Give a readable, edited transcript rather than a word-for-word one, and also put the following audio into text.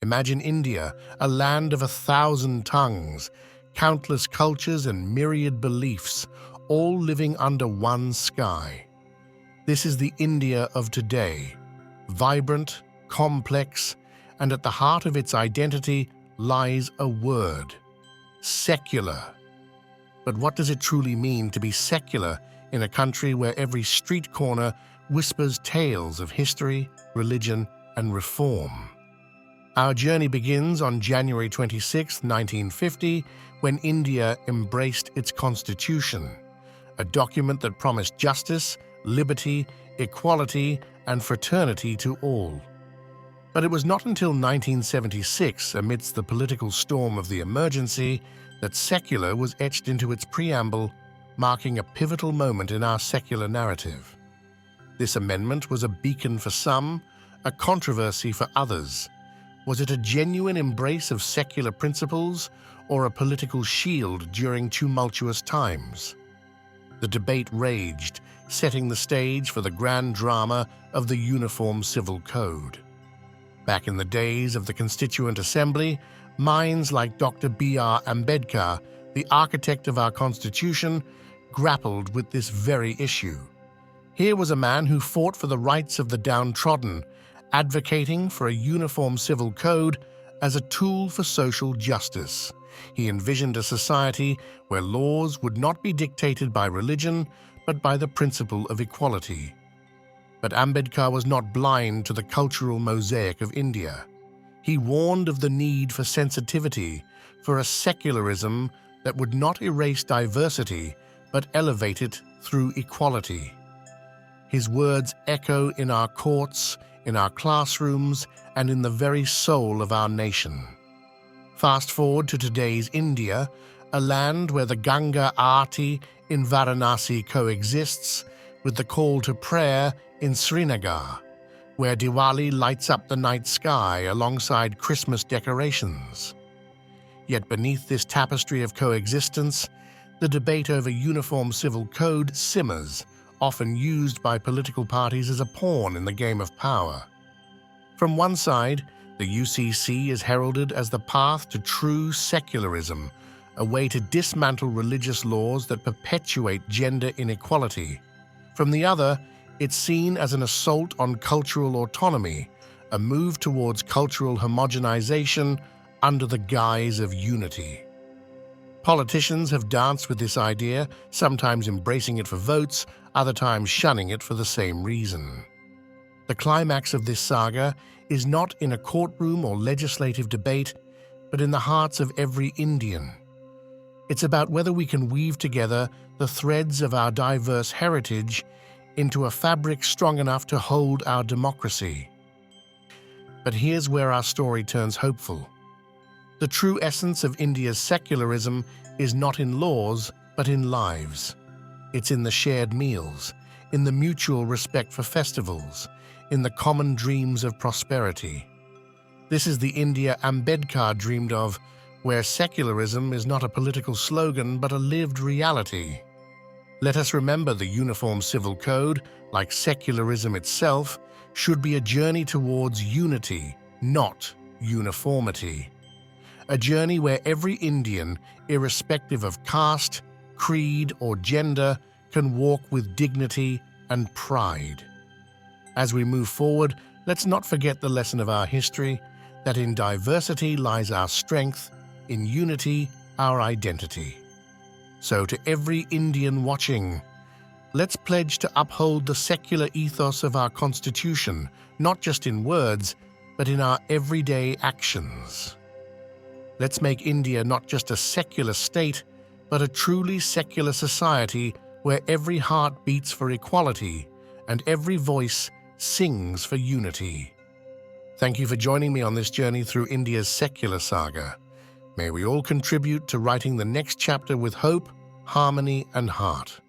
Imagine India, a land of 1,000 tongues, countless cultures and myriad beliefs, all living under one sky. This is the India of today, vibrant, complex, and at the heart of its identity lies a word: secular. But what does it truly mean to be secular in a country where every street corner whispers tales of history, religion, and reform? Our journey begins on January 26, 1950, when India embraced its constitution, a document that promised justice, liberty, equality, and fraternity to all. But it was not until 1976, amidst the political storm of the emergency, that secular was etched into its preamble, marking a pivotal moment in our secular narrative. This amendment was a beacon for some, a controversy for others. Was it a genuine embrace of secular principles or a political shield during tumultuous times? The debate raged, setting the stage for the grand drama of the Uniform Civil Code. Back in the days of the Constituent Assembly, minds like Dr. B.R. Ambedkar, the architect of our Constitution, grappled with this very issue. Here was a man who fought for the rights of the downtrodden, advocating for a uniform civil code as a tool for social justice. He envisioned a society where laws would not be dictated by religion, but by the principle of equality. But Ambedkar was not blind to the cultural mosaic of India. He warned of the need for sensitivity, for a secularism that would not erase diversity, but elevate it through equality. His words echo in our courts, in our classrooms, and in the very soul of our nation. Fast forward to today's India, a land where the Ganga Aarti in Varanasi coexists with the call to prayer in Srinagar, where Diwali lights up the night sky alongside Christmas decorations. Yet beneath this tapestry of coexistence, the debate over uniform civil code simmers, often used by political parties as a pawn in the game of power. From one side, the UCC is heralded as the path to true secularism, a way to dismantle religious laws that perpetuate gender inequality. From the other, it's seen as an assault on cultural autonomy, a move towards cultural homogenization under the guise of unity. Politicians have danced with this idea, sometimes embracing it for votes, other times shunning it for the same reason. The climax of this saga is not in a courtroom or legislative debate, but in the hearts of every Indian. It's about whether we can weave together the threads of our diverse heritage into a fabric strong enough to hold our democracy. But here's where our story turns hopeful. The true essence of India's secularism is not in laws, but in lives. It's in the shared meals, in the mutual respect for festivals, in the common dreams of prosperity. This is the India Ambedkar dreamed of, where secularism is not a political slogan but a lived reality. Let us remember the Uniform Civil Code, like secularism itself, should be a journey towards unity, not uniformity. A journey where every Indian, irrespective of caste, creed, or gender, can walk with dignity and pride. As we move forward, let's not forget the lesson of our history, that in diversity lies our strength, in unity our identity. So to every Indian watching, let's pledge to uphold the secular ethos of our Constitution, not just in words, but in our everyday actions. Let's make India not just a secular state, but a truly secular society where every heart beats for equality and every voice sings for unity. Thank you for joining me on this journey through India's secular saga. May we all contribute to writing the next chapter with hope, harmony, and heart.